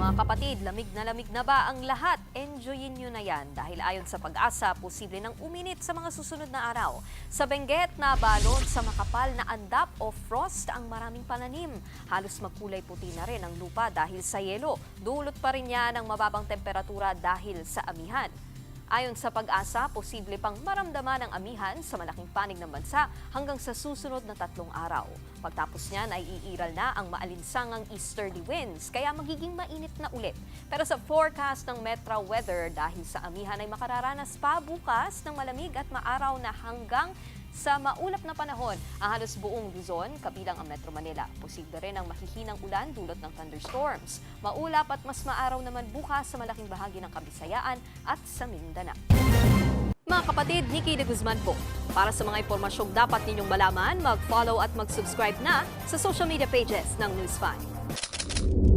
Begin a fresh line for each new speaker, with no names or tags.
Mga kapatid, lamig na ba ang lahat? Enjoyin nyo na yan dahil ayon sa Pag-asa, posible nang uminit sa mga susunod na araw. Sa Benguet, nabalot sa makapal na andap o frost ang maraming pananim. Halos magkulay puti na rin ang lupa dahil sa yelo. Dulot pa rin yan ang mababang temperatura dahil sa amihan. Ayon sa Pag-asa, posible pang maramdaman ang amihan sa malaking panig ng bansa hanggang sa susunod na 3 araw. Pagtapos niyan ay iiral na ang maalinsangang easterly winds, kaya magiging mainit na ulit. Pero sa forecast ng Metra Weather, dahil sa amihan ay makararanas pa bukas ng malamig at maaraw na hanggang sa maulap na panahon ang halos buong Luzon, kabilang ang Metro Manila. Posible rin ang mahihinang ulan dulot ng thunderstorms. Maulap at mas maaraw naman bukas sa malaking bahagi ng Kabisayaan at sa Mindanao. Mga kapatid, Nikki de Guzman po. Para sa mga impormasyong dapat ninyong malaman, mag-follow at mag-subscribe na sa social media pages ng News 5.